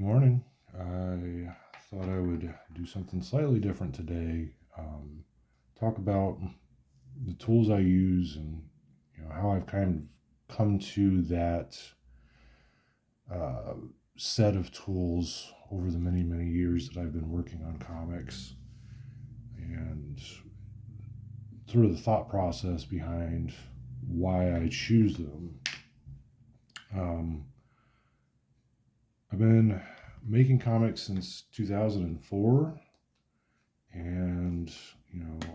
Morning. I thought I would do something slightly different today. Talk about the tools I use and how I've kind of come to that uh, set of tools over the many years that I've been working on comics, and sort of the thought process behind why I choose them. Um, I've been making comics since 2004, and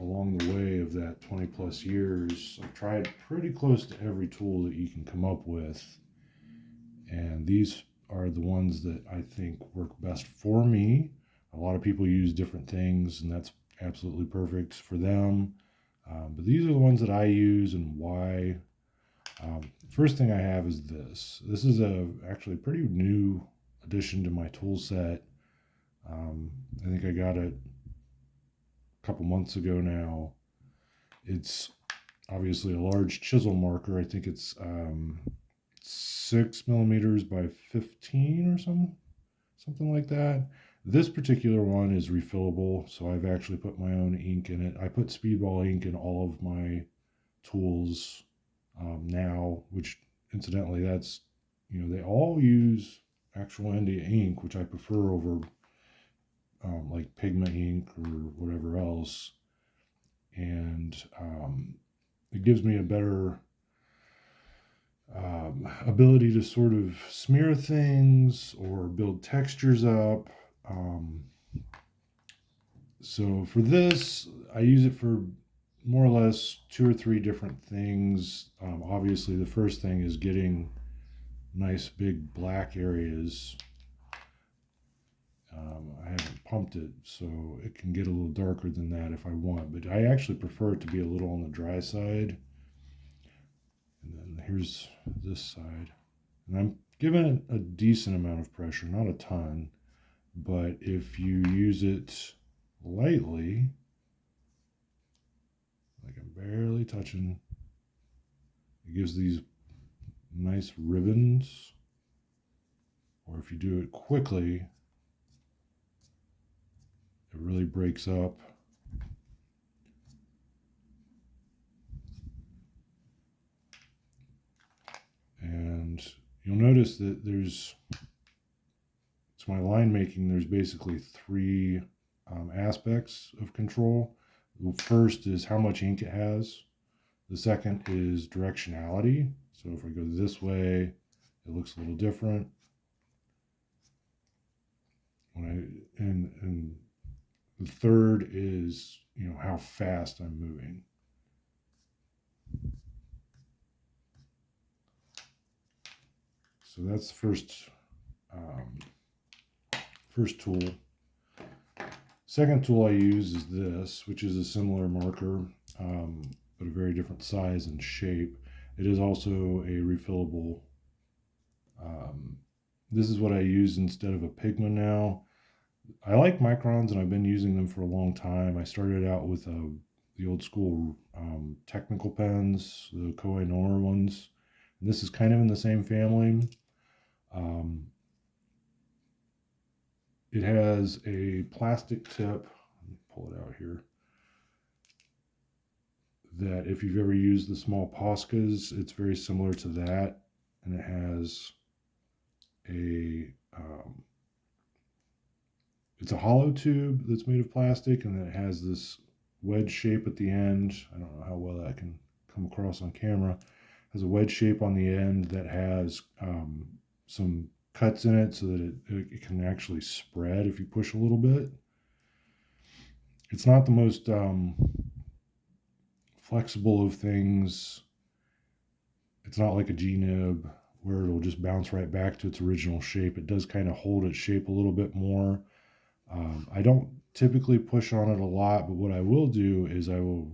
along the way of that 20 plus years, I've tried pretty close to every tool that you can come up with, and these are the ones that I think work best for me. A lot of people use different things, and that's absolutely perfect for them. But these are the ones that I use and why. First thing I have is this. This is a actually pretty new addition to my tool set. I think I got it a couple months ago now. It's obviously a large chisel marker. I think it's 6 millimeters by 15 or something like that. This particular one is refillable, so I've actually put my own ink in it. I put Speedball ink in all of my tools now, which incidentally, that's they all use actual India ink, which I prefer over like pigment ink or whatever else, and it gives me a better ability to sort of smear things or build textures up. So for this, I use it for more or less two or three different things. Obviously, the first thing is getting nice big black areas. I haven't pumped it, so it can get a little darker than that if I want, but I actually prefer it to be a little on the dry side. And then here's this side. And I'm giving it a decent amount of pressure, not a ton, but if you use it lightly, like I'm barely touching, it gives these nice ribbons. Or if you do it quickly, it really breaks up. And you'll notice that it's my line making, there's basically three aspects of control. The first is how much ink it has. The second is directionality. So if I go this way, it looks a little different. And the third is how fast I'm moving. So that's the first tool. Second tool I use is this, which is a similar marker, but a very different size and shape. It is also a refillable. This is what I use instead of a Pigma now. I like microns, and I've been using them for a long time. I started out with the old school technical pens, the Koei Noir ones. And this is kind of in the same family. Um, it has a plastic tip. Let me pull it out here. That if you've ever used the small Poscas, it's very similar to that, and it has it's a hollow tube that's made of plastic, and then it has this wedge shape at the end. I don't know how well that can come across on camera. It has a wedge shape on the end that has some cuts in it so that it can actually spread if you push a little bit. It's not the most flexible of things. It's not like a G-nib where it'll just bounce right back to its original shape. It does kind of hold its shape a little bit more. I don't typically push on it a lot, but what I will do is I will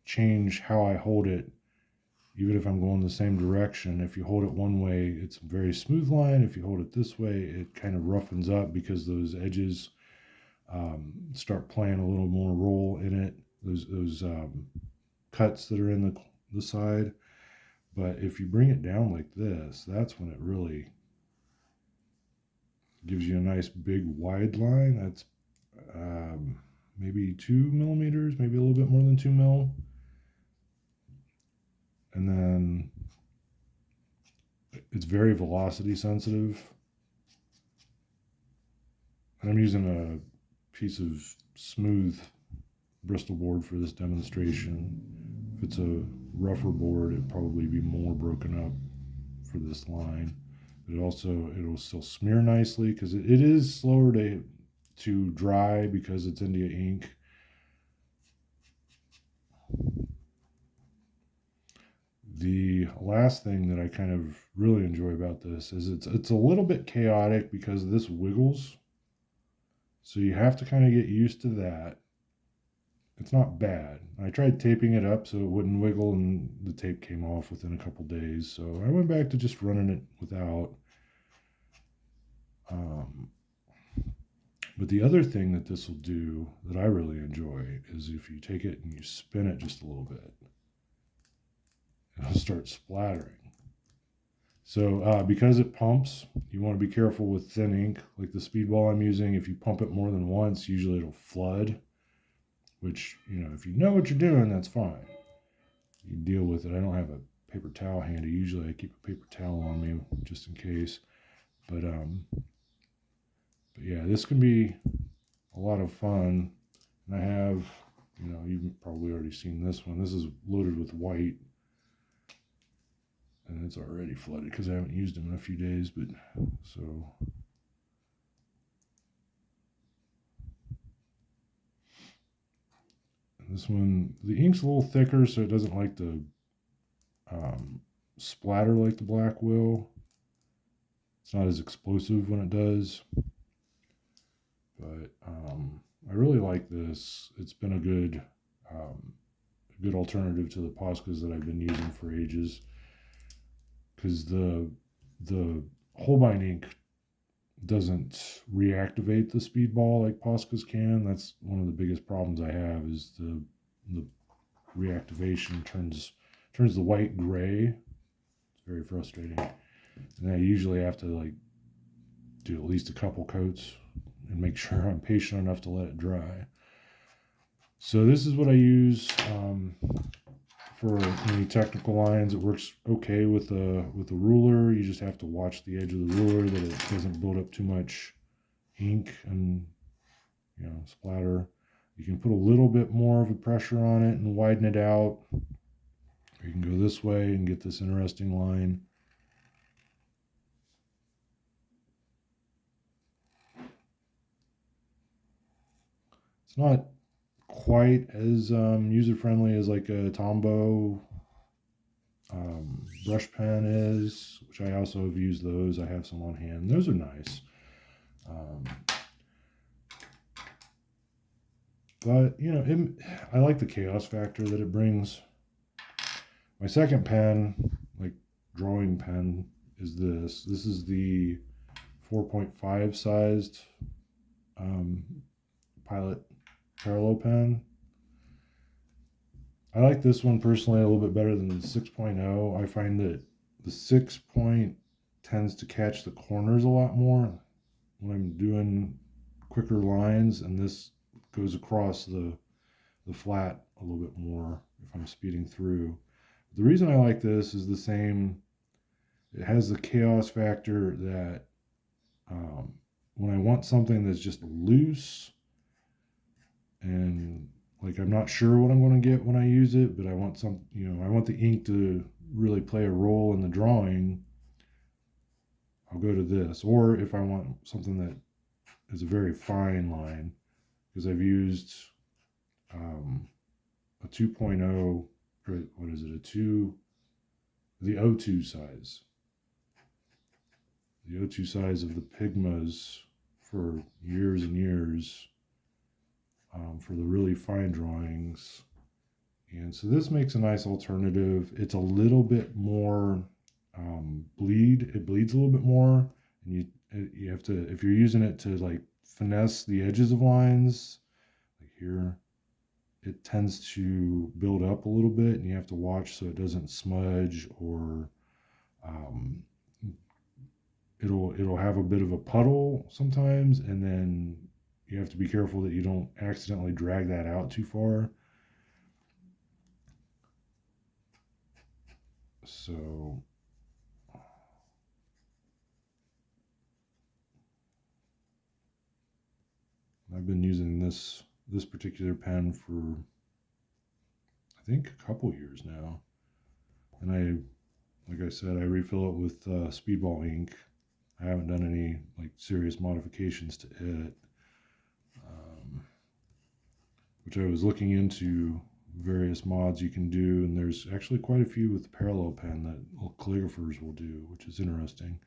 change how I hold it, even if I'm going the same direction. If you hold it one way, it's a very smooth line. If you hold it this way, it kind of roughens up because those edges start playing a little more role in it. Those cuts that are in the side. But if you bring it down like this, that's when it really gives you a nice big wide line. That's maybe 2 millimeters, maybe a little bit more than 2 mil. And then it's very velocity sensitive. And I'm using a piece of smooth Bristol board for this demonstration. If it's a rougher board, it'd probably be more broken up for this line. But it'll still smear nicely because it is slower to dry because it's India ink. The last thing that I kind of really enjoy about this is it's a little bit chaotic because this wiggles. So you have to kind of get used to that. It's not bad. I tried taping it up so it wouldn't wiggle, and the tape came off within a couple days. So I went back to just running it without. But the other thing that this will do that I really enjoy is if you take it and you spin it just a little bit, it'll start splattering. So because it pumps, you want to be careful with thin ink. Like the Speedball I'm using, if you pump it more than once, usually it'll flood. Which, if you know what you're doing, that's fine. You deal with it. I don't have a paper towel handy. Usually I keep a paper towel on me just in case. But yeah, this can be a lot of fun. And I have, you've probably already seen this one. This is loaded with white. And it's already flooded because I haven't used them in a few days. But so... This one, the ink's a little thicker, so it doesn't like to splatter like the black will. It's not as explosive when it does. But I really like this. It's been a good alternative to the Poscas that I've been using for ages. Because the Holbein ink doesn't reactivate the Speedball like Poscas can. That's one of the biggest problems I have is the reactivation turns the white gray. It's very frustrating. And I usually have to do at least a couple coats and make sure I'm patient enough to let it dry. So this is what I use for any technical lines. It works okay with a ruler. You just have to watch the edge of the ruler that it doesn't build up too much ink and splatter. You can put a little bit more of a pressure on it and widen it out. Or you can go this way and get this interesting line. It's not quite as user-friendly as like a Tombow brush pen is, which I also have used those. I have some on hand. Those are nice. But, I like the chaos factor that it brings. My second pen, like drawing pen, is this. This is the 4.5 sized Pilot Parallel pen. I like this one personally a little bit better than the 6.0. I find that the 6 point tends to catch the corners a lot more when I'm doing quicker lines, and this goes across the flat a little bit more if I'm speeding through. The reason I like this is the same. It has the chaos factor that when I want something that's just loose and I'm not sure what I'm going to get when I use it, but I want I want the ink to really play a role in the drawing, I'll go to this. Or if I want something that is a very fine line, because I've used a 2.0, or what is it, the O2 size. The O2 size of the Pigmas for years and years for the really fine drawings. And so this makes a nice alternative. It's a little bit more it bleeds a little bit more, and you have to, if you're using it to finesse the edges of lines, like here, it tends to build up a little bit, and you have to watch so it doesn't smudge or it'll have a bit of a puddle sometimes, and then you have to be careful that you don't accidentally drag that out too far. So I've been using this particular pen for I think a couple years now, and like I said, I refill it with Speedball ink. I haven't done any like serious modifications to it, which I was looking into various mods you can do, and there's actually quite a few with the parallel pen that calligraphers will do, which is interesting.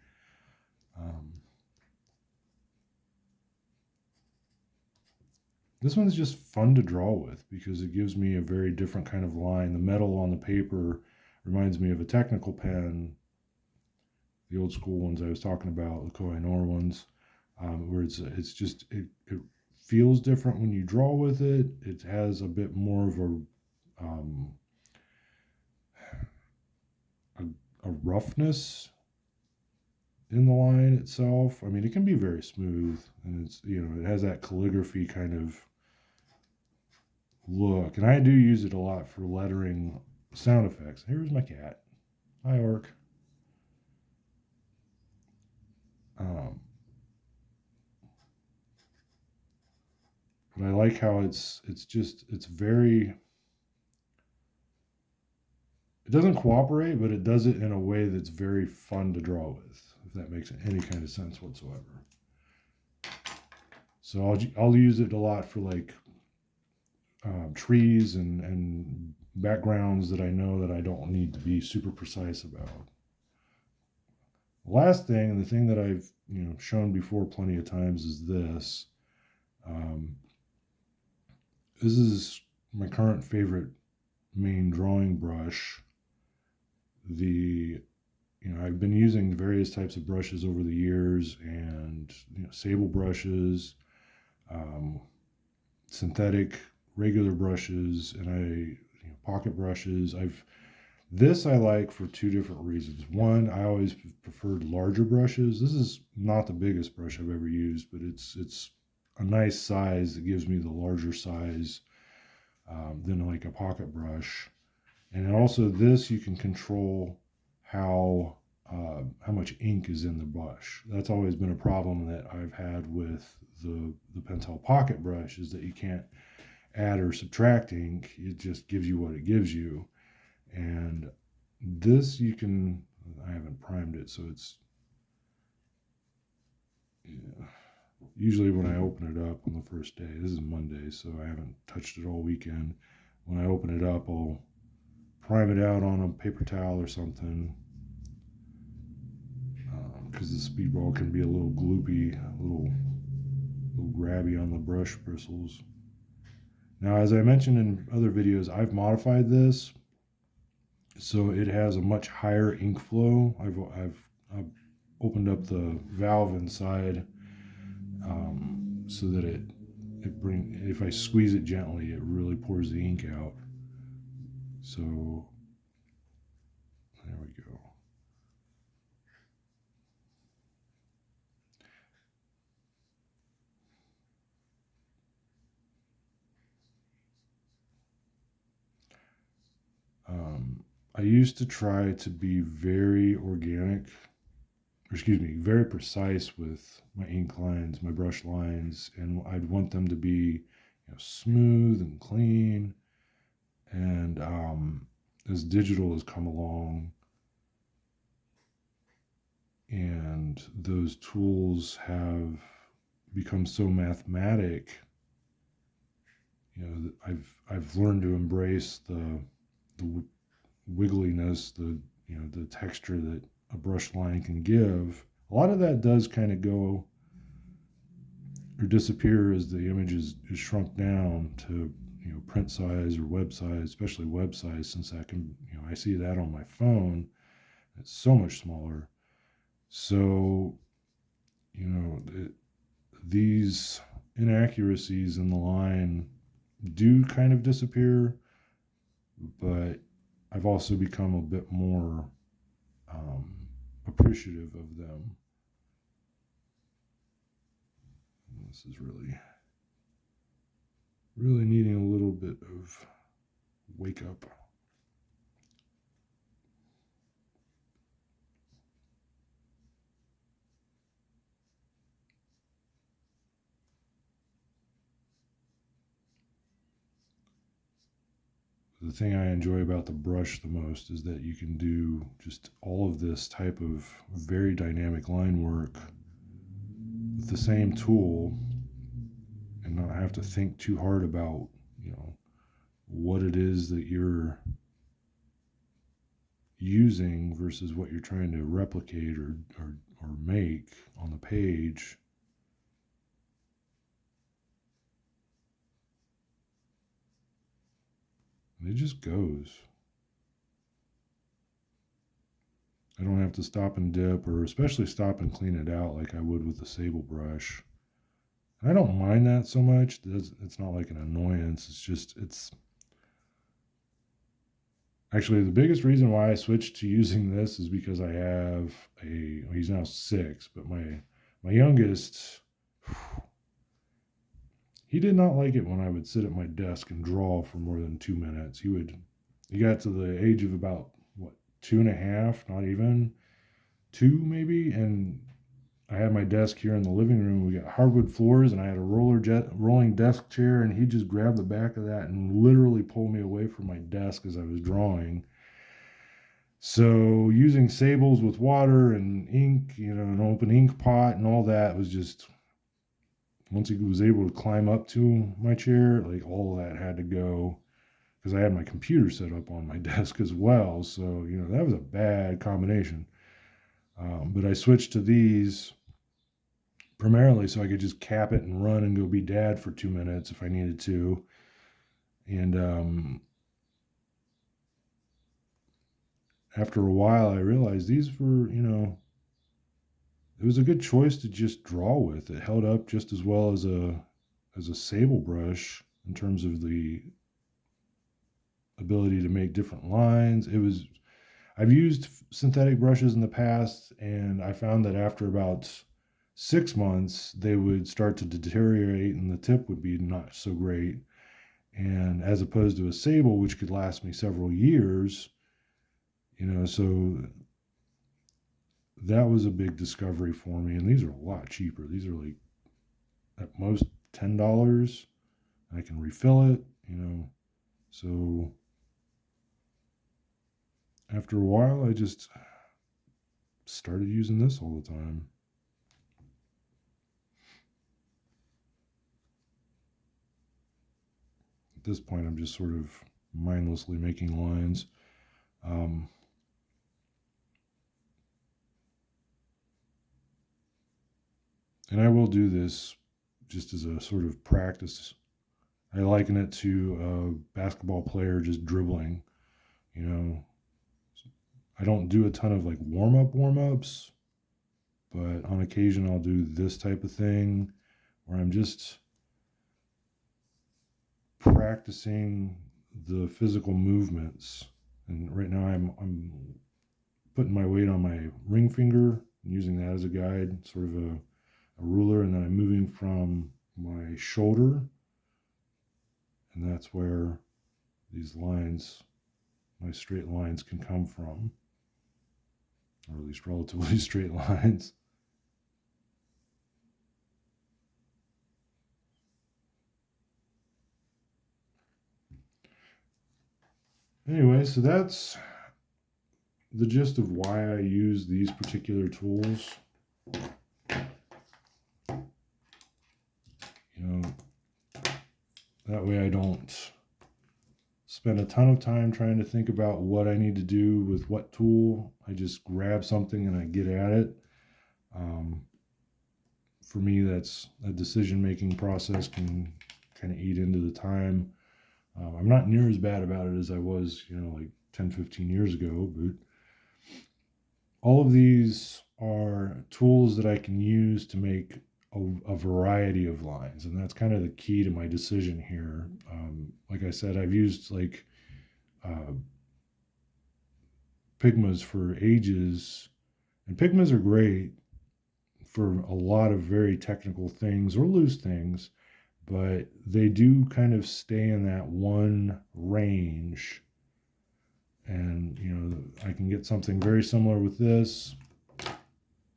This one's just fun to draw with because it gives me a very different kind of line. The metal on the paper reminds me of a technical pen, the old school ones I was talking about, the Koh-i-Noor ones, where it's just it feels different when you draw with it. It has a bit more of um, a roughness in the line itself. I mean, it can be very smooth, and it has that calligraphy kind of look. And I do use it a lot for lettering sound effects. Here's my cat. Hi, Orc. Um, but I like how it's very. It doesn't cooperate, but it does it in a way that's very fun to draw with. If that makes any kind of sense whatsoever. So I'll use it a lot for like trees and backgrounds that I know that I don't need to be super precise about. The last thing, and the thing that I've shown before plenty of times, is this. Um, this is my current favorite main drawing brush. I've been using various types of brushes over the years, and sable brushes, um, synthetic regular brushes, and pocket brushes. I like for two different reasons. One, I always preferred larger brushes. This is not the biggest brush I've ever used, but it's a nice size that gives me the larger size than like a pocket brush. And also this, you can control how much ink is in the brush. That's always been a problem that I've had with the Pentel Pocket brush, is that you can't add or subtract ink. It just gives you what it gives you. And this I haven't primed it, so it's, usually when I open it up on the first day, this is Monday, so I haven't touched it all weekend. When I open it up, I'll prime it out on a paper towel or something, because the Speedball can be a little gloopy, a little grabby on the brush bristles. Now, as I mentioned in other videos, I've modified this so it has a much higher ink flow. I've opened up the valve inside so that if I squeeze it gently, it really pours the ink out. So there we go. I used to try to be very very precise with my ink lines, my brush lines, and I'd want them to be smooth and clean. And as digital has come along, and those tools have become so mathematic, I've learned to embrace the wiggliness, the texture that a brush line can give. A lot of that does kind of go or disappear as the image is shrunk down to print size or web size, especially web size, since I see that on my phone. It's so much smaller. So these inaccuracies in the line do kind of disappear, but I've also become a bit more appreciative of them. This is really needing a little bit of wake up. The thing I enjoy about the brush the most is that you can do just all of this type of very dynamic line work with the same tool and not have to think too hard about, what it is that you're using versus what you're trying to replicate or make on the page. And it just goes. I don't have to stop and dip, or especially stop and clean it out like I would with the sable brush. And I don't mind that so much. It's not like an annoyance. It's actually the biggest reason why I switched to using this is because I have he's now 6, but my youngest, he did not like it when I would sit at my desk and draw for more than 2 minutes. He got to the age of about, 2.5, not even 2 maybe. And I had my desk here in the living room. We got hardwood floors and I had a rolling desk chair, and he just grabbed the back of that and literally pulled me away from my desk as I was drawing. So using sables with water and ink, an open ink pot and all that was just, once he was able to climb up to my chair, like all of that had to go, because I had my computer set up on my desk as well. So, that was a bad combination. But I switched to these primarily so I could just cap it and run and go be dad for 2 minutes if I needed to. And after a while, I realized these were, it was a good choice to just draw with. It held up just as well as a sable brush in terms of the ability to make different lines. I've used synthetic brushes in the past, and I found that after about 6 months, they would start to deteriorate and the tip would be not so great. And as opposed to a sable, which could last me several years, so that was a big discovery for me. And these are a lot cheaper. These are like at most $10. I can refill it, so after a while, I just started using this all the time. At this point, I'm just sort of mindlessly making lines. And I will do this just as a sort of practice. I liken it to a basketball player just dribbling. I don't do a ton of like warm-ups, but on occasion I'll do this type of thing where I'm just practicing the physical movements. And right now I'm putting my weight on my ring finger and using that as a guide, sort of a ruler, and then I'm moving from my shoulder, and that's where these lines, my straight lines, can come from, or at least relatively straight lines. Anyway, so that's the gist of why I use these particular tools. That way I don't spend a ton of time trying to think about what I need to do with what tool. I just grab something and I get at it. For me, that's a decision-making process can kind of eat into the time. I'm not near as bad about it as I was, like 10, 15 years ago, but all of these are tools that I can use to make a variety of lines, and that's kind of the key to my decision here. Like I said, I've used like Pigmas for ages, and Pigmas are great for a lot of very technical things or loose things, but they do kind of stay in that one range. And, I can get something very similar with this,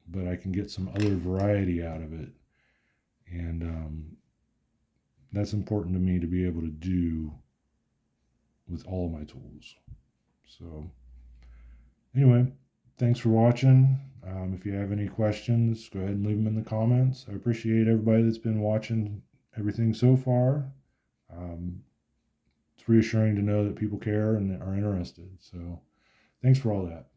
but I can get some other variety out of it. And that's important to me to be able to do with all of my tools. So, anyway, thanks for watching. If you have any questions, go ahead and leave them in the comments. I appreciate everybody that's been watching everything so far. It's reassuring to know that people care and are interested. So, thanks for all that.